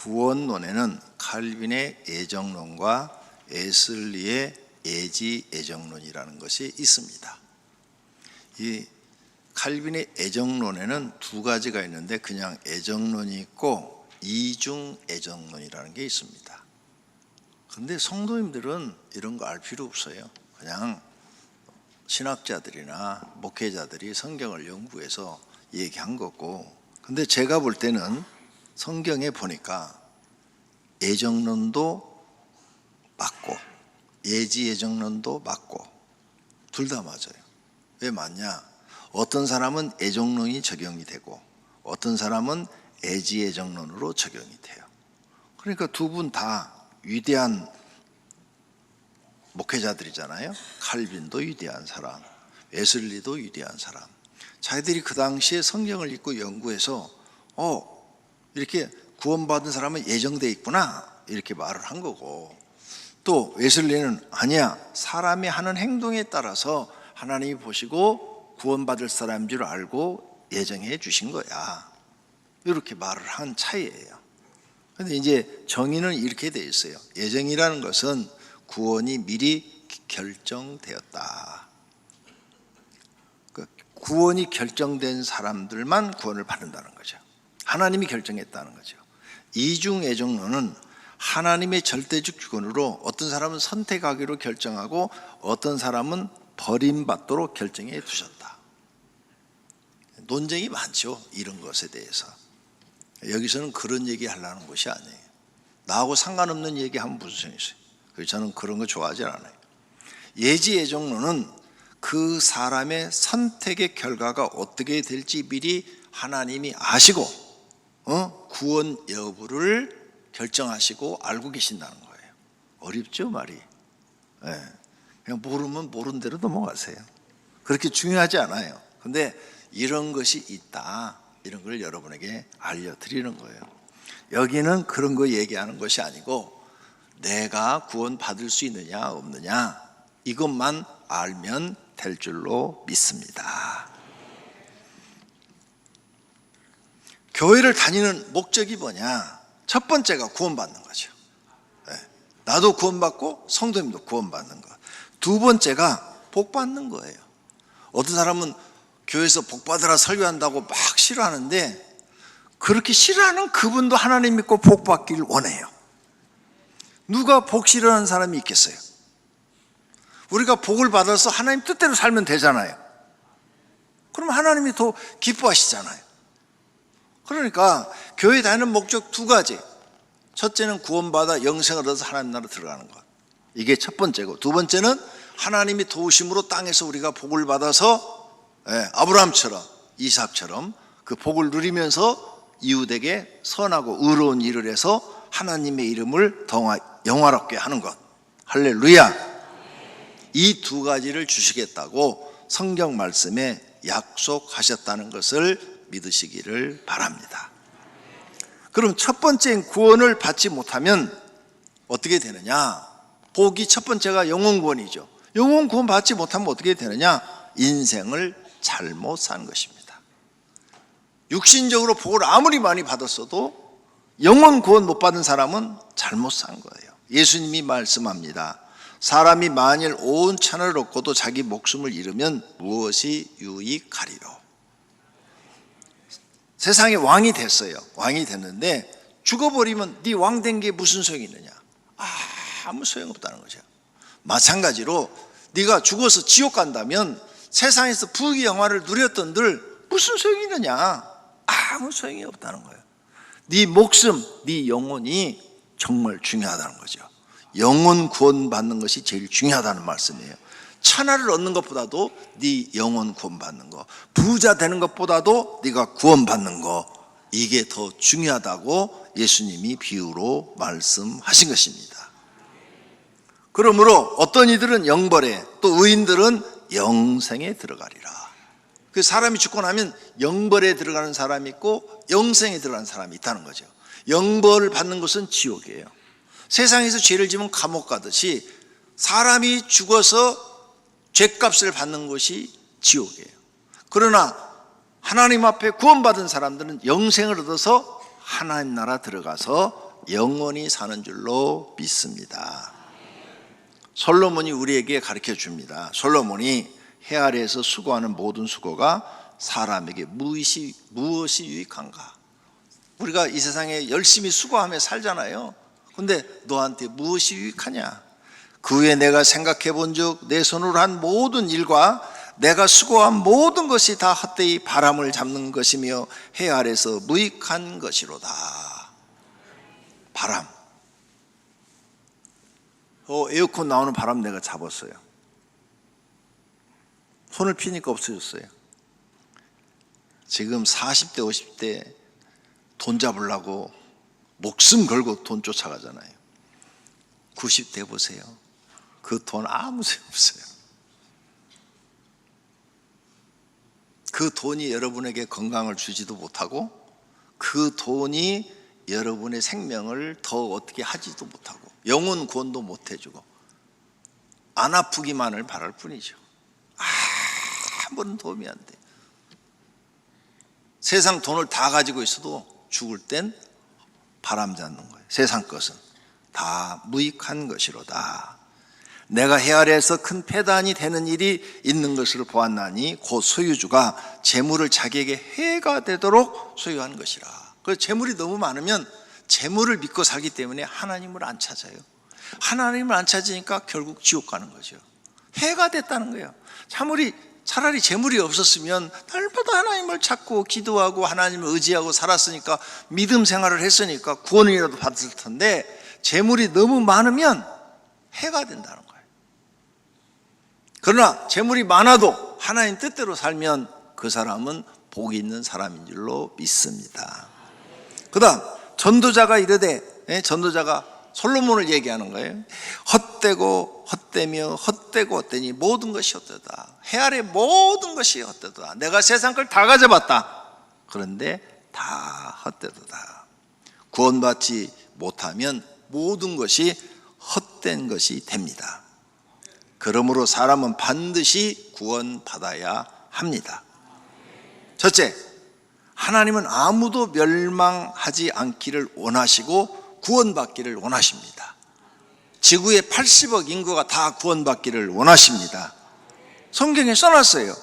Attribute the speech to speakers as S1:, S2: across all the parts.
S1: 구원론에는 칼빈의 애정론과 웨슬리의 애지 애정론이라는 것이 있습니다. 이 칼빈의 애정론에는 두 가지가 있는데 그냥 애정론이 있고 이중 애정론이라는 게 있습니다. 그런데 성도님들은 이런 거 알 필요 없어요. 그냥 신학자들이나 목회자들이 성경을 연구해서 얘기한 거고, 근데 제가 볼 때는 성경에 보니까 애정론도 맞고 예지 애정론도 맞고 둘 다 맞아요. 왜 맞냐? 어떤 사람은 애정론이 적용이 되고 어떤 사람은 애지 애정론으로 적용이 돼요. 그러니까 두 분 다 위대한 목회자들이잖아요. 칼빈도 위대한 사람, 웨슬리도 위대한 사람. 자기들이 그 당시에 성경을 읽고 연구해서 이렇게 구원받은 사람은 예정돼 있구나 이렇게 말을 한 거고, 또 웨슬리는 아니야, 사람이 하는 행동에 따라서 하나님이 보시고 구원받을 사람인 줄 알고 예정해 주신 거야, 이렇게 말을 한 차이예요. 그런데 이제 정의는 이렇게 돼 있어요. 예정이라는 것은 구원이 미리 결정되었다. 구원이 결정된 사람들만 구원을 받는다는 거죠. 하나님이 결정했다는 거죠. 이중 애정론은 하나님의 절대적 주권으로 어떤 사람은 선택하기로 결정하고 어떤 사람은 버림받도록 결정해 두셨다. 논쟁이 많죠, 이런 것에 대해서. 여기서는 그런 얘기 하려는 것이 아니에요. 나하고 상관없는 얘기하면 무슨 소용이 있어요. 그래서 저는 그런 거 좋아하지 않아요. 예지 애정론은 그 사람의 선택의 결과가 어떻게 될지 미리 하나님이 아시고 구원 여부를 결정하시고 알고 계신다는 거예요. 어렵죠, 말이? 네. 그냥 모르면 모른 대로 넘어가세요. 그렇게 중요하지 않아요. 근데 이런 것이 있다, 이런 걸 여러분에게 알려드리는 거예요. 여기는 그런 거 얘기하는 것이 아니고 내가 구원 받을 수 있느냐 없느냐 이것만 알면 될 줄로 믿습니다. 교회를 다니는 목적이 뭐냐? 첫 번째가 구원받는 거죠. 나도 구원받고 성도님도 구원받는 것. 두 번째가 복받는 거예요. 어떤 사람은 교회에서 복받으라 설교한다고 막 싫어하는데 그렇게 싫어하는 그분도 하나님 믿고 복받기를 원해요. 누가 복 싫어하는 사람이 있겠어요? 우리가 복을 받아서 하나님 뜻대로 살면 되잖아요. 그럼 하나님이 더 기뻐하시잖아요. 그러니까 교회 다니는 목적 두 가지. 첫째는 구원받아 영생을 얻어서 하나님 나라 들어가는 것, 이게 첫 번째고, 두 번째는 하나님이 도우심으로 땅에서 우리가 복을 받아서 아브라함처럼 이삭처럼 그 복을 누리면서 이웃에게 선하고 의로운 일을 해서 하나님의 이름을 더 영화롭게 하는 것. 할렐루야. 이 두 가지를 주시겠다고 성경 말씀에 약속하셨다는 것을 믿으시기를 바랍니다. 그럼 첫 번째인 구원을 받지 못하면 어떻게 되느냐? 복이 첫 번째가 영혼 구원이죠. 영혼 구원 받지 못하면 어떻게 되느냐? 인생을 잘못 산 것입니다. 육신적으로 복을 아무리 많이 받았어도 영혼 구원 못 받은 사람은 잘못 산 거예요. 예수님이 말씀합니다. 사람이 만일 온 천하를 얻고도 자기 목숨을 잃으면 무엇이 유익하리요? 세상에 왕이 됐어요. 왕이 됐는데 죽어버리면 네 왕 된 게 무슨 소용이 있느냐? 아무 소용없다는 거죠. 마찬가지로 네가 죽어서 지옥 간다면 세상에서 부귀 영화를 누렸던들 무슨 소용이 있느냐? 아무 소용이 없다는 거예요. 네 목숨, 네 영혼이 정말 중요하다는 거죠. 영혼 구원받는 것이 제일 중요하다는 말씀이에요. 천하를 얻는 것보다도 네 영혼 구원받는 거, 부자 되는 것보다도 네가 구원받는 거, 이게 더 중요하다고 예수님이 비유로 말씀하신 것입니다. 그러므로 어떤 이들은 영벌에, 또 의인들은 영생에 들어가리라. 그 사람이 죽고 나면 영벌에 들어가는 사람이 있고 영생에 들어가는 사람이 있다는 거죠. 영벌을 받는 것은 지옥이에요. 세상에서 죄를 지면 감옥 가듯이 사람이 죽어서 죄값을 받는 것이 지옥이에요. 그러나 하나님 앞에 구원받은 사람들은 영생을 얻어서 하나님 나라 들어가서 영원히 사는 줄로 믿습니다. 솔로몬이 우리에게 가르쳐 줍니다. 솔로몬이 해 아래에서 수고하는 모든 수고가 사람에게 무엇이 유익한가? 우리가 이 세상에 열심히 수고하며 살잖아요. 근데 너한테 무엇이 유익하냐? 그 후에 내가 생각해 본즉 내 손으로 한 모든 일과 내가 수고한 모든 것이 다 헛되이 바람을 잡는 것이며 해 아래서 무익한 것이로다. 바람. 에어컨 나오는 바람 내가 잡았어요. 손을 피니까 없어졌어요. 지금 40대 50대 돈 잡으려고 목숨 걸고 돈 쫓아가잖아요. 90대 보세요. 그 돈 아무 소용 없어요. 그 돈이 여러분에게 건강을 주지도 못하고 그 돈이 여러분의 생명을 더 어떻게 하지도 못하고 영혼 구원도 못 해주고 안 아프기만을 바랄 뿐이죠. 아무런 도움이 안 돼. 세상 돈을 다 가지고 있어도 죽을 땐 바람 잡는 거예요. 세상 것은 다 무익한 것이로다. 내가 해 아래에서 큰 패단이 되는 일이 있는 것을 보았나니 곧 소유주가 재물을 자기에게 해가 되도록 소유한 것이라. 그래서 재물이 너무 많으면 재물을 믿고 살기 때문에 하나님을 안 찾아요. 하나님을 안 찾으니까 결국 지옥 가는 거죠. 해가 됐다는 거예요. 차라리 재물이 없었으면 날마다 하나님을 찾고 기도하고 하나님을 의지하고 살았으니까 믿음 생활을 했으니까 구원이라도 받을 텐데 재물이 너무 많으면 해가 된다는 거예요. 그러나 재물이 많아도 하나님 뜻대로 살면 그 사람은 복이 있는 사람인 줄로 믿습니다. 그 다음 전도자가 이르되, 전도자가 솔로몬을 얘기하는 거예요. 헛되고 헛되며 헛되고 헛되니 모든 것이 헛되다. 해 아래 모든 것이 헛되다. 내가 세상 걸 다 가져봤다. 그런데 다 헛되다. 구원받지 못하면 모든 것이 헛된 것이 됩니다. 그러므로 사람은 반드시 구원받아야 합니다. 첫째, 하나님은 아무도 멸망하지 않기를 원하시고 구원받기를 원하십니다. 지구의 80억 인구가 다 구원받기를 원하십니다. 성경에 써놨어요.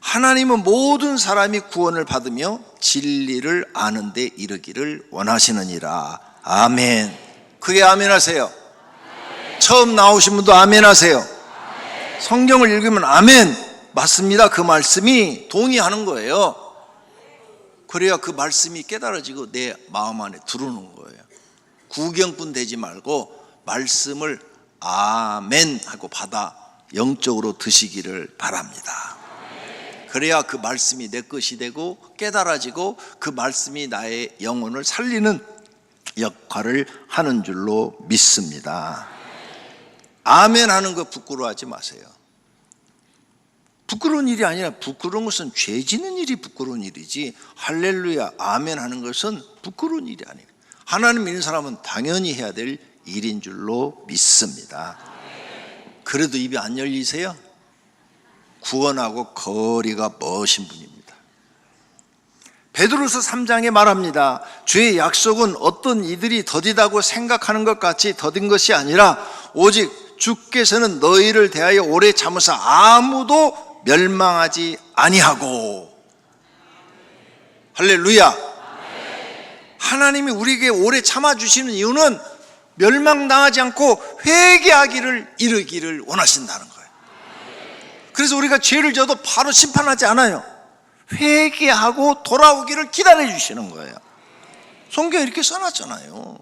S1: 하나님은 모든 사람이 구원을 받으며 진리를 아는 데 이르기를 원하시느니라. 아멘. 크게 아멘 하세요. 처음 나오신 분도 아멘 하세요. 성경을 읽으면 아멘, 맞습니다. 그 말씀이 동의하는 거예요. 그래야 그 말씀이 깨달아지고 내 마음 안에 들어오는 거예요. 구경꾼 되지 말고 말씀을 아멘 하고 받아 영적으로 드시기를 바랍니다. 그래야 그 말씀이 내 것이 되고 깨달아지고 그 말씀이 나의 영혼을 살리는 역할을 하는 줄로 믿습니다. 아멘 하는 거 부끄러워하지 마세요. 부끄러운 일이 아니라 부끄러운 것은 죄 짓는 일이 부끄러운 일이지 할렐루야 아멘 하는 것은 부끄러운 일이 아니에요. 하나님 믿는 사람은 당연히 해야 될 일인 줄로 믿습니다. 그래도 입이 안 열리세요? 구원하고 거리가 먼신 분입니다. 베드로서 3장에 말합니다. 주의 약속은 어떤 이들이 더디다고 생각하는 것 같이 더딘 것이 아니라 오직 주께서는 너희를 대하여 오래 참으사 아무도 멸망하지 아니하고. 할렐루야. 하나님이 우리에게 오래 참아주시는 이유는 멸망당하지 않고 회개하기를 이르기를 원하신다는 거예요. 그래서 우리가 죄를 져도 바로 심판하지 않아요. 회개하고 돌아오기를 기다려 주시는 거예요. 성경에 이렇게 써놨잖아요.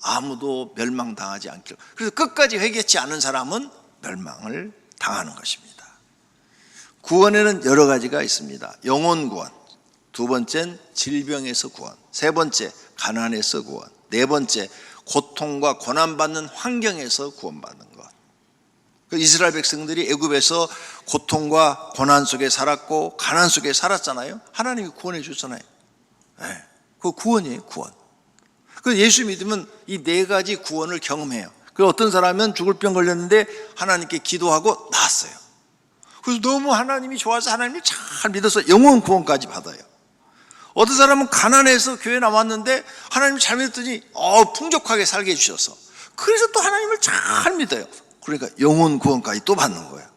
S1: 아무도 멸망당하지 않기를. 그래서 끝까지 회개치 않은 사람은 멸망을 당하는 것입니다. 구원에는 여러 가지가 있습니다. 영혼 구원, 두 번째는 질병에서 구원, 세 번째 가난에서 구원, 네 번째 고통과 고난받는 환경에서 구원받는 것. 이스라엘 백성들이 애굽에서 고통과 고난 속에 살았고 가난 속에 살았잖아요. 하나님이 구원해 줬잖아요. 네, 그 구원이에요, 구원. 그래서 예수 믿으면 이 네 가지 구원을 경험해요. 그래서 어떤 사람은 죽을 병 걸렸는데 하나님께 기도하고 나았어요. 그래서 너무 하나님이 좋아서 하나님을 잘 믿어서 영혼 구원까지 받아요. 어떤 사람은 가난해서 교회 나왔는데 하나님 잘 믿었더니 풍족하게 살게 해주셔서 그래서 또 하나님을 잘 믿어요. 그러니까 영혼 구원까지 또 받는 거예요.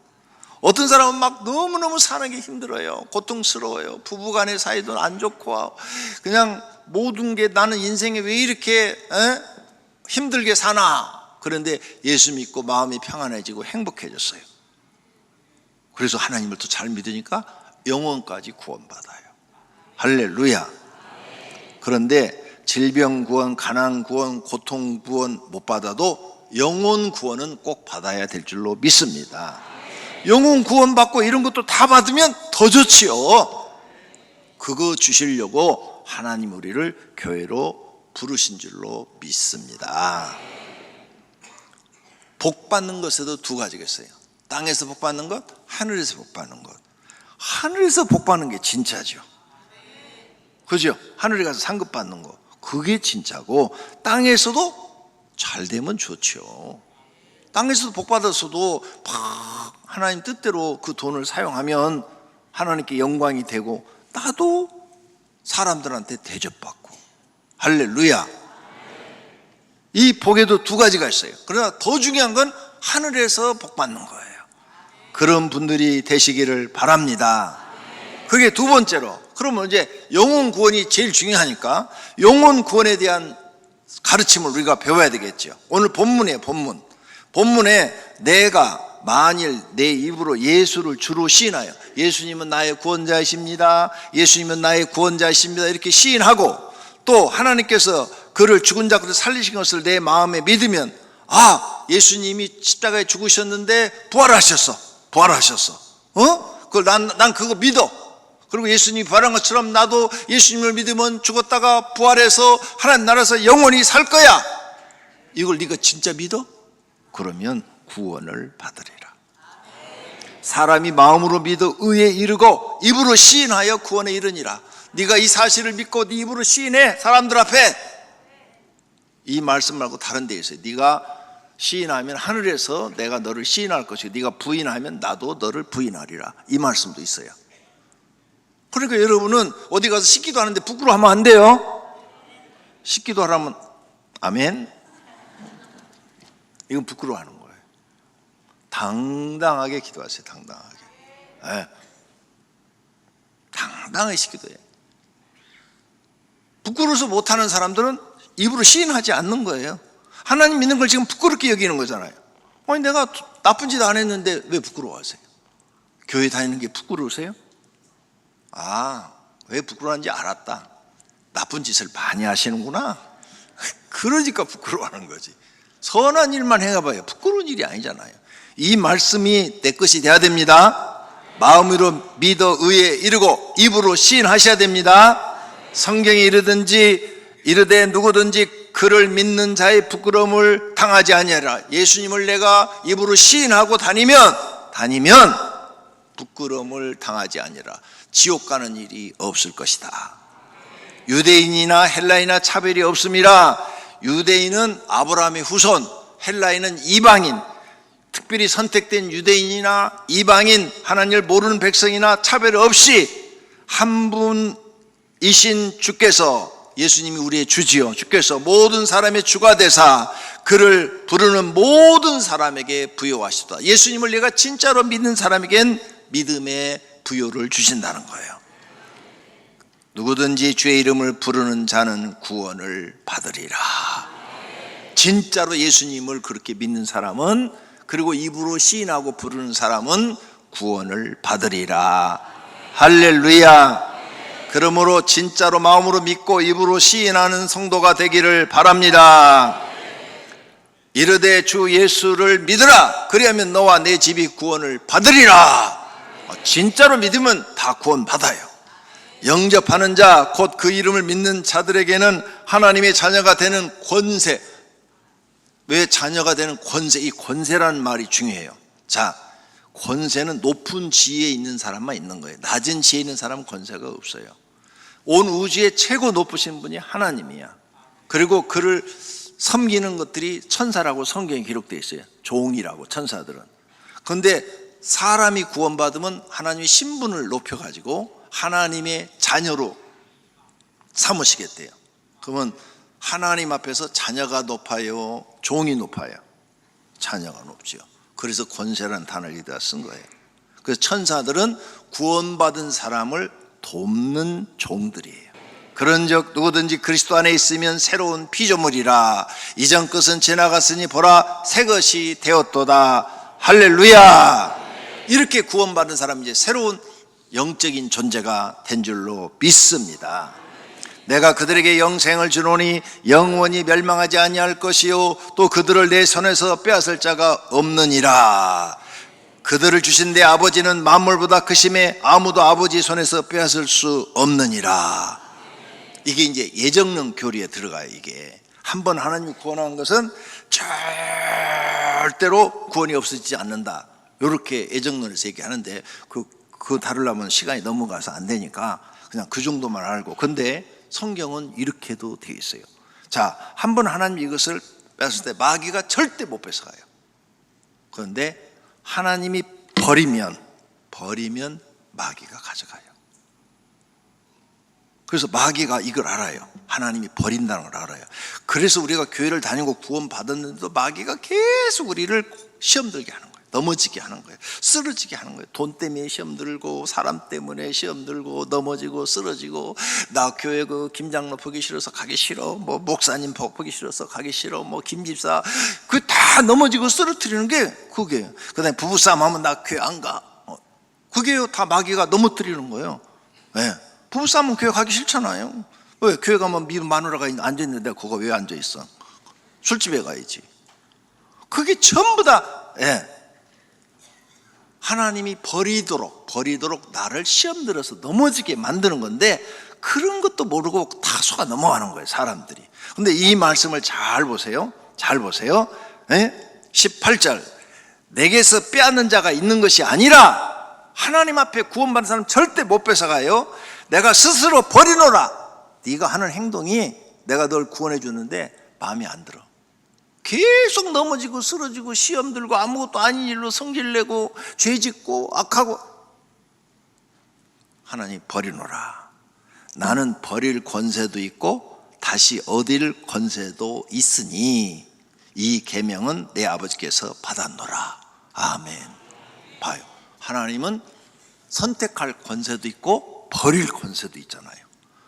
S1: 어떤 사람은 막 너무너무 사는 게 힘들어요. 고통스러워요. 부부간의 사이도 안 좋고 그냥 모든 게 나는 인생에 왜 이렇게 힘들게 사나. 그런데 예수 믿고 마음이 평안해지고 행복해졌어요. 그래서 하나님을 또 잘 믿으니까 영혼까지 구원받아요. 할렐루야. 그런데 질병 구원, 가난 구원, 고통 구원 못 받아도 영혼 구원은 꼭 받아야 될 줄로 믿습니다. 영혼 구원 받고 이런 것도 다 받으면 더 좋지요. 그거 주시려고 하나님 우리를 교회로 부르신 줄로 믿습니다. 복 받는 것에도 두 가지가 있어요. 땅에서 복 받는 것, 하늘에서 복 받는 것. 하늘에서 복 받는 게 진짜죠. 그죠? 하늘에 가서 상급 받는 거, 그게 진짜고, 땅에서도 잘 되면 좋죠. 땅에서도 복 받았어도 막 하나님 뜻대로 그 돈을 사용하면 하나님께 영광이 되고 나도 사람들한테 대접받고. 할렐루야. 이 복에도 두 가지가 있어요. 그러나 더 중요한 건 하늘에서 복 받는 거예요. 그런 분들이 되시기를 바랍니다. 그게 두 번째로. 그러면 이제 영혼 구원이 제일 중요하니까 영혼 구원에 대한 가르침을 우리가 배워야 되겠죠. 오늘 본문이에요. 본문에 내가 만일 내 입으로 예수를 주로 시인하여 예수님은 나의 구원자이십니다, 예수님은 나의 구원자이십니다 이렇게 시인하고 또 하나님께서 그를 죽은 자 가운데 살리신 것을 내 마음에 믿으면 예수님이 십자가에 죽으셨는데 부활하셨어. 그걸 난 그거 믿어. 그리고 예수님이 부활한 것처럼 나도 예수님을 믿으면 죽었다가 부활해서 하나님 나라에서 영원히 살 거야. 이걸 네가 진짜 믿어? 그러면 구원을 받으리라. 사람이 마음으로 믿어 의에 이르고 입으로 시인하여 구원에 이르니라. 네가 이 사실을 믿고 네 입으로 시인해. 사람들 앞에. 이 말씀 말고 다른 데 있어요. 네가 시인하면 하늘에서 내가 너를 시인할 것이고 네가 부인하면 나도 너를 부인하리라. 이 말씀도 있어요. 그러니까 여러분은 어디 가서 씻기도 하는데 부끄러워하면 안 돼요. 씻기도 하라면 아멘. 이건 부끄러워하는 거예요. 당당하게 기도하세요. 당당하게. 당당하게 씻기도 해요. 부끄러워서 못하는 사람들은 입으로 시인하지 않는 거예요. 하나님 믿는 걸 지금 부끄럽게 여기는 거잖아요. 아니 내가 나쁜 짓 안 했는데 왜 부끄러워하세요? 교회 다니는 게 부끄러우세요? 왜 부끄러워하는지 알았다. 나쁜 짓을 많이 하시는구나. 그러니까 부끄러워하는 거지. 선한 일만 해가봐요. 부끄러운 일이 아니잖아요. 이 말씀이 내 것이 돼야 됩니다. 마음으로 믿어 의에 이르고 입으로 시인하셔야 됩니다. 성경에 이르되 누구든지 그를 믿는 자의 부끄러움을 당하지 아니하리라. 예수님을 내가 입으로 시인하고 다니면 부끄러움을 당하지 아니하리라. 지옥 가는 일이 없을 것이다. 유대인이나 헬라인이나 차별이 없음이라. 유대인은 아브라함의 후손, 헬라인은 이방인, 특별히 선택된 유대인이나 이방인, 하나님을 모르는 백성이나 차별 없이 한 분이신 주께서, 예수님이 우리의 주지요, 주께서 모든 사람의 주가 되사 그를 부르는 모든 사람에게 부여하시다. 예수님을 내가 진짜로 믿는 사람에겐 믿음의 부여를 주신다는 거예요. 누구든지 주의 이름을 부르는 자는 구원을 받으리라. 진짜로 예수님을 그렇게 믿는 사람은, 그리고 입으로 시인하고 부르는 사람은 구원을 받으리라. 할렐루야. 그러므로 진짜로 마음으로 믿고 입으로 시인하는 성도가 되기를 바랍니다. 이르되 주 예수를 믿으라. 그리하면 너와 내 집이 구원을 받으리라. 진짜로 믿으면 다 구원 받아요. 영접하는 자, 곧 그 이름을 믿는 자들에게는 하나님의 자녀가 되는 권세. 왜 자녀가 되는 권세? 이 권세라는 말이 중요해요. 자, 권세는 높은 지위에 있는 사람만 있는 거예요. 낮은 지위에 있는 사람은 권세가 없어요. 온 우주의 최고 높으신 분이 하나님이야. 그리고 그를 섬기는 것들이 천사라고 성경에 기록되어 있어요. 종이라고, 천사들은. 그런데 사람이 구원받으면 하나님의 신분을 높여가지고 하나님의 자녀로 삼으시겠대요. 그러면 하나님 앞에서 자녀가 높아요, 종이 높아요? 자녀가 높지요. 그래서 권세라는 단어를 여기다 쓴 거예요. 그래서 천사들은 구원받은 사람을 돕는 종들이에요. 그런즉 누구든지 그리스도 안에 있으면 새로운 피조물이라, 이전 것은 지나갔으니 보라 새 것이 되었도다. 할렐루야. 이렇게 구원받은 사람이 이제 새로운 영적인 존재가 된 줄로 믿습니다. 내가 그들에게 영생을 주노니 영원히 멸망하지 아니할 것이요 또 그들을 내 손에서 빼앗을 자가 없느니라. 그들을 주신 내 아버지는 만물보다 크심에 아무도 아버지 손에서 빼앗을 수 없느니라. 이게 이제 예정론 교리에 들어가요. 이게 한번 하나님이 구원한 것은 절대로 구원이 없어지지 않는다, 이렇게 예정론에서 얘기하는데 그거 다루려면 시간이 넘어가서 안 되니까 그냥 그 정도만 알고, 근데 성경은 이렇게도 되어 있어요. 자, 한번 하나님이 이것을 뺏을 때 마귀가 절대 못 뺏어가요. 그런데 하나님이 버리면 마귀가 가져가요. 그래서 마귀가 이걸 알아요. 하나님이 버린다는 걸 알아요. 그래서 우리가 교회를 다니고 구원 받았는데도 마귀가 계속 우리를 시험 들게 하는 거예요. 넘어지게 하는 거예요. 쓰러지게 하는 거예요. 돈 때문에 시험 들고, 사람 때문에 시험 들고, 넘어지고 쓰러지고, 나 교회 그 김장로 보기 싫어서 가기 싫어, 뭐 목사님 보기 싫어서 가기 싫어, 뭐 김집사, 그 다 넘어지고 쓰러뜨리는 게 그게. 그다음에 부부싸움 하면 나 교회 안 가, 그게요 다 마귀가 넘어뜨리는 거예요. 네. 부부싸움은 교회 가기 싫잖아요. 왜? 교회 가면 미국 마누라가 앉아있는데 그거 왜 앉아있어? 술집에 가야지. 그게 전부 다 하나님이 버리도록 나를 시험 들어서 넘어지게 만드는 건데, 그런 것도 모르고 다 속아 넘어가는 거예요, 사람들이. 근데 이 말씀을 잘 보세요. 18절, 내게서 빼앗는 자가 있는 것이 아니라, 하나님 앞에 구원받은 사람 절대 못 뺏어가요. 내가 스스로 버리노라. 네가 하는 행동이 내가 널 구원해 주는데 마음에 안 들어. 계속 넘어지고 쓰러지고 시험 들고 아무것도 아닌 일로 성질내고 죄짓고 악하고, 하나님 버리노라. 나는 버릴 권세도 있고 다시 얻을 권세도 있으니 이 계명은 내 아버지께서 받았노라. 아멘. 봐요, 하나님은 선택할 권세도 있고 버릴 권세도 있잖아요.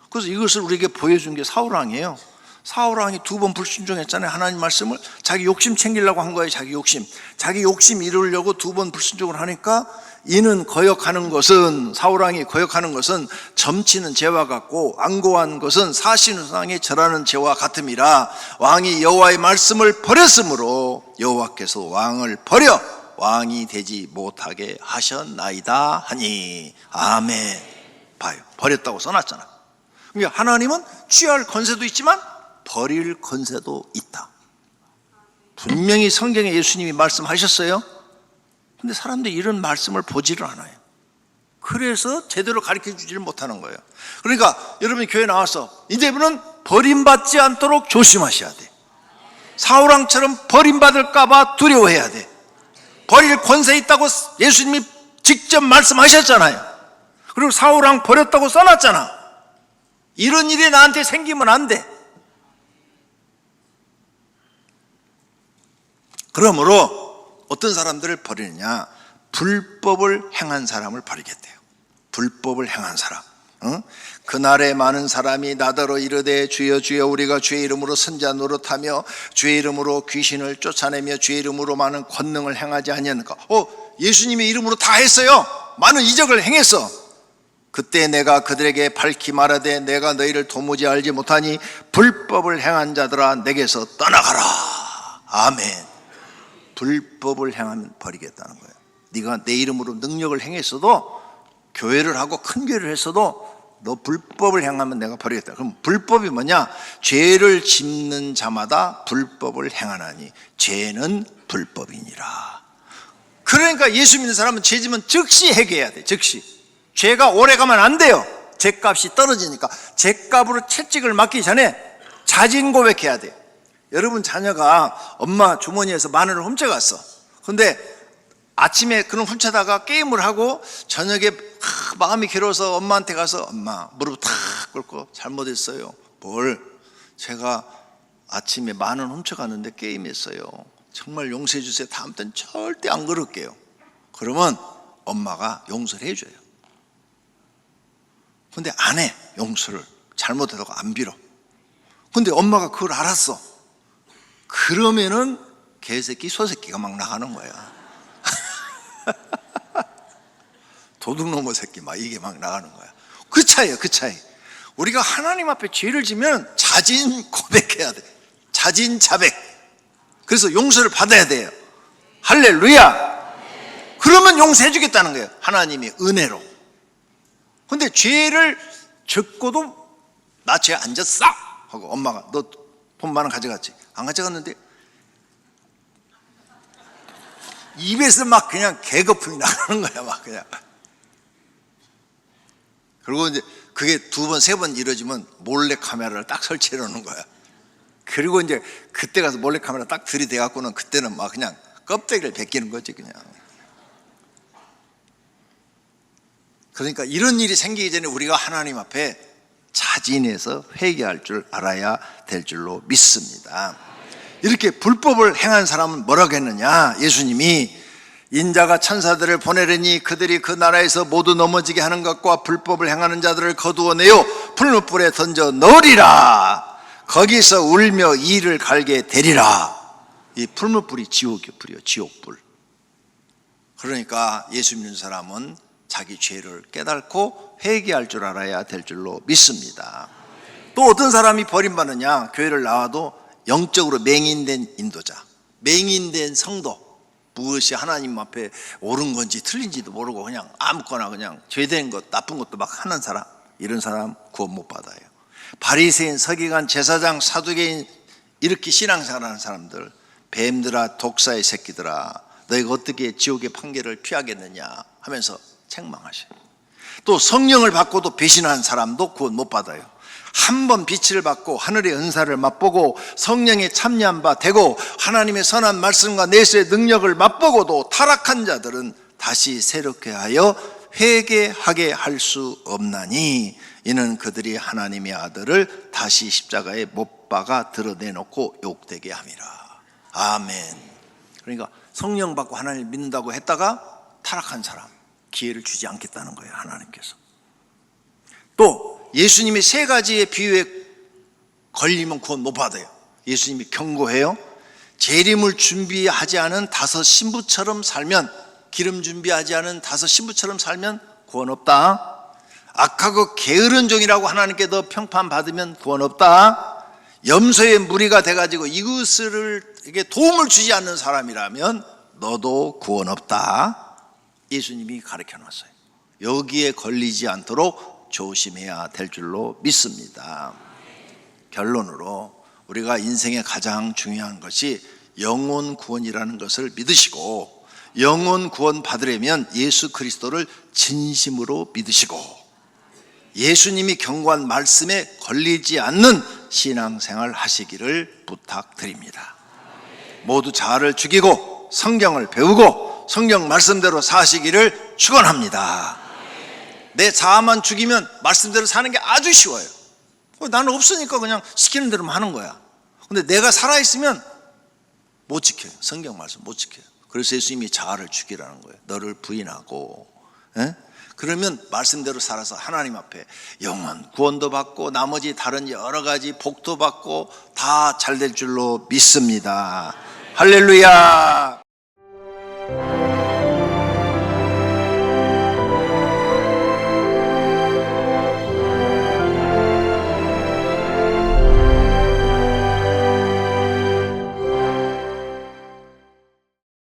S1: 그래서 이것을 우리에게 보여준 게 사울왕이에요. 사울왕이 2번 불순종했잖아요. 하나님 말씀을 자기 욕심 챙기려고 한 거예요. 자기 욕심 이루려고 2번 불순종을 하니까, 이는 사울왕이 거역하는 것은 점치는 죄와 같고 완고한 것은 사신우상에 절하는 죄와 같음이라. 왕이 여호와의 말씀을 버렸으므로 여호와께서 왕을 버려 왕이 되지 못하게 하셨나이다 하니. 아멘. 봐요, 버렸다고 써놨잖아. 그러니까 하나님은 취할 권세도 있지만 버릴 권세도 있다. 분명히 성경에 예수님이 말씀하셨어요. 근데 사람들이 이런 말씀을 보지를 않아요. 그래서 제대로 가르쳐 주지를 못하는 거예요. 그러니까 여러분이 교회 나와서 이제부터는 버림받지 않도록 조심하셔야 돼. 사울왕처럼 버림받을까 봐 두려워해야 돼. 버릴 권세 있다고 예수님이 직접 말씀하셨잖아요. 그리고 사울왕 버렸다고 써놨잖아. 이런 일이 나한테 생기면 안 돼. 그러므로 어떤 사람들을 버리느냐? 불법을 행한 사람을 버리겠대요. 불법을 행한 사람. 그날에 많은 사람이 나더러 이르되 주여 주여 우리가 주의 이름으로 선지자 노릇하며 주의 이름으로 귀신을 쫓아내며 주의 이름으로 많은 권능을 행하지 아니하는가? 예수님의 이름으로 다 했어요. 많은 이적을 행했어. 그때 내가 그들에게 밝히 말하되 내가 너희를 도무지 알지 못하니 불법을 행한 자들아 내게서 떠나가라. 아멘. 불법을 행하면 버리겠다는 거예요. 네가 내 이름으로 능력을 행했어도, 교회를 하고 큰 교회를 했어도 너 불법을 행하면 내가 버리겠다. 그럼 불법이 뭐냐? 죄를 짓는 자마다 불법을 행하나니 죄는 불법이니라. 그러니까 예수 믿는 사람은 죄 지면 즉시 회개해야 돼. 즉시. 죄가 오래가면 안 돼요. 죄값이 떨어지니까. 죄값으로 채찍을 맞기 전에 자진 고백해야 돼. 여러분 자녀가 엄마 주머니에서 10,000원을 훔쳐갔어. 근데 아침에 그런 훔쳐다가 게임을 하고 저녁에 마음이 괴로워서 엄마한테 가서 엄마 무릎 탁 꿇고 잘못했어요. 뭘? 제가 아침에 10,000원 훔쳐갔는데 게임했어요. 정말 용서해 주세요. 다음부터는 절대 안 그럴게요. 그러면 엄마가 용서를 해줘요. 근데 안 해. 용서를 잘못해서 안 빌어. 근데 엄마가 그걸 알았어. 그러면은 개새끼 소새끼가 막 나가는 거야. 도둑놈의 새끼 막 이게 막 나가는 거야. 그 차이야, 그 차이. 우리가 하나님 앞에 죄를 지면 자진 고백해야 돼. 자진 자백. 그래서 용서를 받아야 돼요. 할렐루야. 그러면 용서해 주겠다는 거예요. 하나님이 은혜로. 근데 죄를 졌고도 나 죄 안 졌어 하고 엄마가 너 돈 10,000원 가져갔지? 안 가져갔는데 입에서 막 그냥 개거품이 나가는 거야. 막 그냥. 그리고 이제 그게 2번, 3번 이루어지면 몰래 카메라를 딱 설치해 놓는 거야. 그리고 이제 그때 가서 몰래 카메라 딱 들이대 갖고는 그때는 막 그냥 껍데기를 벗기는 거지 그냥. 그러니까 이런 일이 생기기 전에 우리가 하나님 앞에 자진해서 회개할 줄 알아야 될 줄로 믿습니다. 이렇게 불법을 행한 사람은 뭐라고 했느냐? 예수님이 인자가 천사들을 보내려니 그들이 그 나라에서 모두 넘어지게 하는 것과 불법을 행하는 자들을 거두어내어 불못불에 던져 넣으리라. 거기서 울며 이를 갈게 되리라. 이 불못불이 지옥의 불이요, 지옥불. 그러니까 예수 믿는 사람은 자기 죄를 깨닫고 회개할 줄 알아야 될 줄로 믿습니다. 또 어떤 사람이 버림받느냐? 교회를 나와도 영적으로 맹인된 인도자, 맹인된 성도, 무엇이 하나님 앞에 옳은 건지 틀린지도 모르고 그냥 아무거나 그냥 죄된 것, 나쁜 것도 막 하는 사람, 이런 사람 구원 못 받아요. 바리새인, 서기관, 제사장, 사두개인 이렇게 신앙생활하는 사람들, 뱀들아, 독사의 새끼들아, 너희가 어떻게 지옥의 판결을 피하겠느냐 하면서 책망하셔요. 또 성령을 받고도 배신한 사람도 구원 못 받아요. 한 번 빛을 받고 하늘의 은사를 맛보고 성령에 참여한 바 되고 하나님의 선한 말씀과 내수의 능력을 맛보고도 타락한 자들은 다시 새롭게 하여 회개하게 할 수 없나니 이는 그들이 하나님의 아들을 다시 십자가에 못 박아 드러내놓고 욕되게 함이라. 아멘. 그러니까 성령 받고 하나님을 믿는다고 했다가 타락한 사람 기회를 주지 않겠다는 거예요, 하나님께서. 또 예수님이 3가지의 비유에 걸리면 구원 못 받아요. 예수님이 경고해요. 재림을 준비하지 않은 5 신부처럼 살면, 기름 준비하지 않은 5 신부처럼 살면 구원 없다. 악하고 게으른 종이라고 하나님께 더 평판받으면 구원 없다. 염소의 무리가 돼가지고 이웃에게 도움을 주지 않는 사람이라면 너도 구원 없다. 예수님이 가르쳐 놨어요. 여기에 걸리지 않도록 조심해야 될 줄로 믿습니다. 결론으로 우리가 인생에 가장 중요한 것이 영혼 구원이라는 것을 믿으시고, 영혼 구원 받으려면 예수 그리스도를 진심으로 믿으시고 예수님이 경고한 말씀에 걸리지 않는 신앙생활 하시기를 부탁드립니다. 모두 자아를 죽이고 성경을 배우고 성경 말씀대로 사시기를 축원합니다. 내 자아만 죽이면 말씀대로 사는 게 아주 쉬워요. 나는 없으니까 그냥 시키는 대로만 하는 거야. 근데 내가 살아있으면 못 지켜요. 성경 말씀 못 지켜요. 그래서 예수님이 자아를 죽이라는 거예요. 너를 부인하고. 그러면 말씀대로 살아서 하나님 앞에 영원 구원도 받고 나머지 다른 여러 가지 복도 받고 다 잘 될 줄로 믿습니다. 할렐루야.